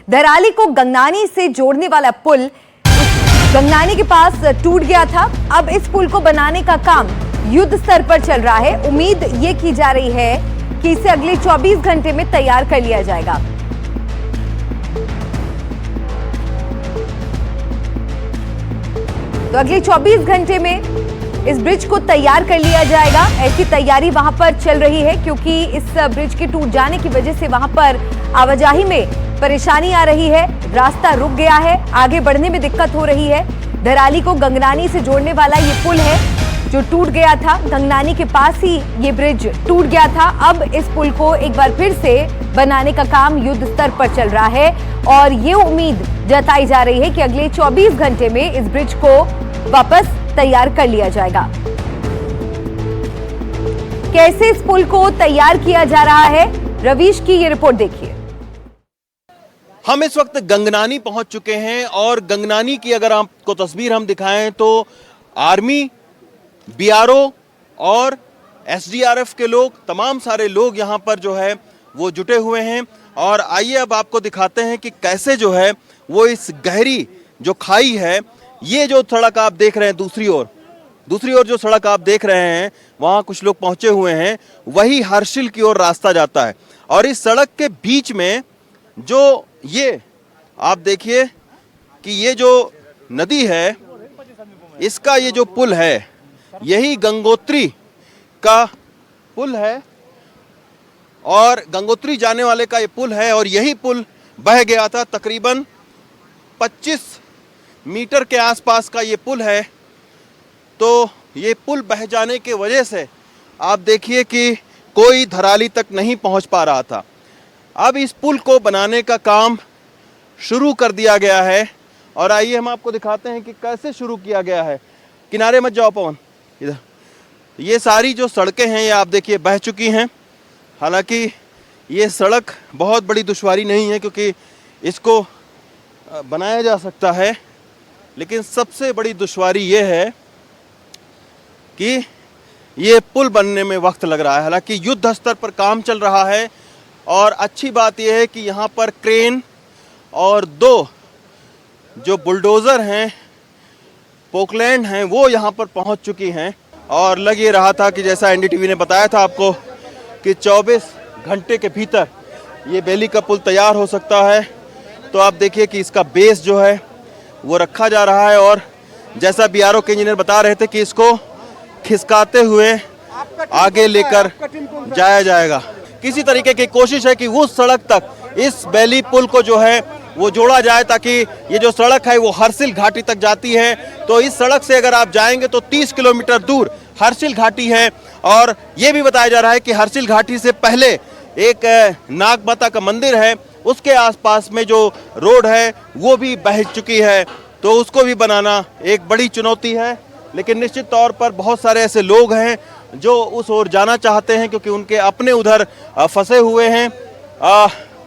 धराली को गंगनानी से जोड़ने वाला पुल गंगनानी के पास टूट गया था। अब इस पुल को बनाने का काम युद्ध स्तर पर चल रहा है। उम्मीद ये की जा रही है कि इसे अगले 24 घंटे में तैयार कर लिया जाएगा। तो अगले 24 घंटे में इस ब्रिज को तैयार कर लिया जाएगा। ऐसी तैयारी वहां पर चल रही है क्योंकि इस ब्रिज के टूट जाने की वजह से वहां पर आवाजाही में परेशानी आ रही है, रास्ता रुक गया है, आगे बढ़ने में दिक्कत हो रही है। धराली को गंगनानी से जोड़ने वाला ये पुल है जो टूट गया था। गंगनानी के पास ही ये ब्रिज टूट गया था। अब इस पुल को एक बार फिर से बनाने का काम युद्ध स्तर पर चल रहा है और ये उम्मीद जताई जा रही है कि अगले 24 घंटे में इस ब्रिज को वापस तैयार कर लिया जाएगा। कैसे इस पुल को तैयार किया जा रहा है, रवीश की ये रिपोर्ट देखिए। हम इस वक्त गंगनानी पहुंच चुके हैं और गंगनानी की अगर आपको तस्वीर हम दिखाएं तो आर्मी, बीआरओ और एसडीआरएफ के लोग, तमाम सारे लोग यहां पर जो है वो जुटे हुए हैं। और आइए अब आपको दिखाते हैं कि कैसे जो है वो इस गहरी जो खाई है, ये जो सड़क आप देख रहे हैं दूसरी ओर जो सड़क आप देख रहे हैं वहां कुछ लोग पहुंचे हुए हैं, वही हर्षिल की ओर रास्ता जाता है। और इस सड़क के बीच में जो ये आप देखिए कि ये जो नदी है, इसका ये जो पुल है, यही गंगोत्री का पुल है और गंगोत्री जाने वाले का ये पुल है। और यही पुल बह गया था, तकरीबन 25 मीटर के आसपास का ये पुल है। तो ये पुल बह जाने के वजह से आप देखिए कि कोई धराली तक नहीं पहुंच पा रहा था। अब इस पुल को बनाने का काम शुरू कर दिया गया है और आइए हम आपको दिखाते हैं कि कैसे शुरू किया गया है। किनारे मत जाओ पवन, इधर। ये सारी जो सड़कें हैं ये आप देखिए बह चुकी हैं। हालांकि ये सड़क बहुत बड़ी दुश्वारी नहीं है क्योंकि इसको बनाया जा सकता है, लेकिन सबसे बड़ी दुश्वारी ये है कि ये पुल बनने में वक्त लग रहा है। हालांकि युद्ध स्तर पर काम चल रहा है और अच्छी बात यह है कि यहाँ पर क्रेन और 2 जो बुलडोज़र हैं, पोकलैंड हैं, वो यहाँ पर पहुँच चुकी हैं। और लग ये रहा था कि जैसा एनडीटीवी ने बताया था आपको कि 24 घंटे के भीतर ये बेली का पुल तैयार हो सकता है। तो आप देखिए कि इसका बेस जो है वो रखा जा रहा है और जैसा बीआरओ के इंजीनियर बता रहे थे कि इसको खिसकाते हुए आगे लेकर जाया जाएगा। किसी तरीके की कोशिश है कि उस सड़क तक इस बेली पुल को जो है वो जोड़ा जाए ताकि ये जो सड़क है वो हर्षिल घाटी तक जाती है। तो इस सड़क से अगर आप जाएंगे तो 30 किलोमीटर दूर हर्षिल घाटी है। और ये भी बताया जा रहा है कि हर्षिल घाटी से पहले एक नाग माता का मंदिर है, उसके आसपास में जो रोड है वो भी बह चुकी है। तो उसको भी बनाना एक बड़ी चुनौती है, लेकिन निश्चित तौर पर बहुत सारे ऐसे लोग हैं जो उस ओर जाना चाहते हैं क्योंकि उनके अपने उधर फंसे हुए हैं।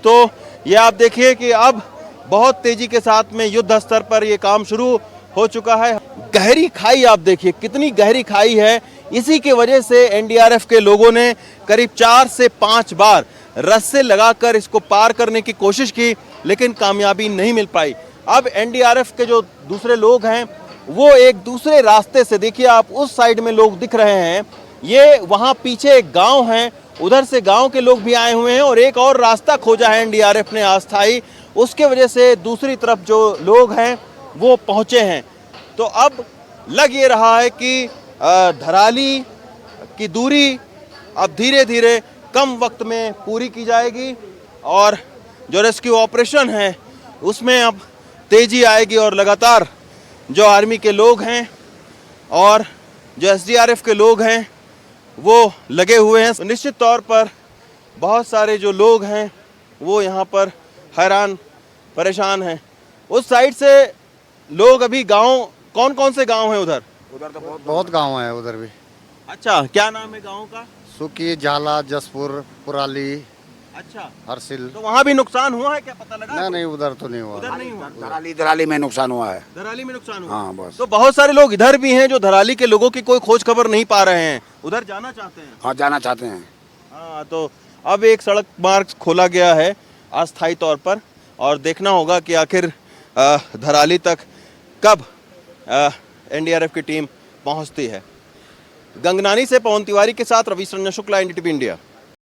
तो ये आप देखिए कि अब बहुत तेजी के साथ में युद्ध स्तर पर ये काम शुरू हो चुका है। गहरी खाई आप देखिए कितनी गहरी खाई है। इसी की वजह से एनडीआरएफ के लोगों ने करीब 4 से 5 बार रस्से लगाकर इसको पार करने की कोशिश की, लेकिन कामयाबी नहीं मिल पाई। अब एनडीआरएफ के जो दूसरे लोग हैं वो एक दूसरे रास्ते से, देखिए आप उस साइड में लोग दिख रहे हैं, ये वहाँ पीछे एक गांव है, उधर से गांव के लोग भी आए हुए हैं और एक और रास्ता खोजा है एनडीआरएफ ने अस्थाई, उसके वजह से दूसरी तरफ जो लोग हैं वो पहुँचे हैं। तो अब लग ये रहा है कि धराली की दूरी अब धीरे धीरे कम वक्त में पूरी की जाएगी और जो रेस्क्यू ऑपरेशन है उसमें अब तेजी आएगी और लगातार जो आर्मी के लोग हैं और जो एसडीआरएफ के लोग हैं वो लगे हुए हैं। निश्चित तौर पर बहुत सारे जो लोग हैं वो यहाँ पर हैरान परेशान हैं। उस साइड से लोग अभी गांव, कौन कौन से गांव हैं उधर? उधर तो बहुत गांव है उधर भी। अच्छा, क्या नाम है गांव का? सुकी, झाला, जसपुर, पुराली, अच्छा, हर्षिल। तो वहाँ भी नुकसान हुआ है क्या, पता लगा? नहीं, उधर तो नहीं हुआ। उधर नहीं हुआ। धराली में नुकसान हुआ है। धराली में नुकसान हुआ। हाँ बस। तो बहुत सारे लोग इधर भी हैं जो धराली के लोगों की कोई खोज खबर नहीं पा रहे हैं, उधर जाना चाहते हैं। हाँ, जाना चाहते हैं। हाँ, तो अब एक सड़क मार्ग खोला गया है अस्थायी तौर पर और देखना होगा कि आखिर धराली तक कब एनडीआरएफ की टीम पहुंचती है। गंगनानी से पवन तिवारी के साथ रविश रंजन शुक्ला, एनडीटीवी इंडिया।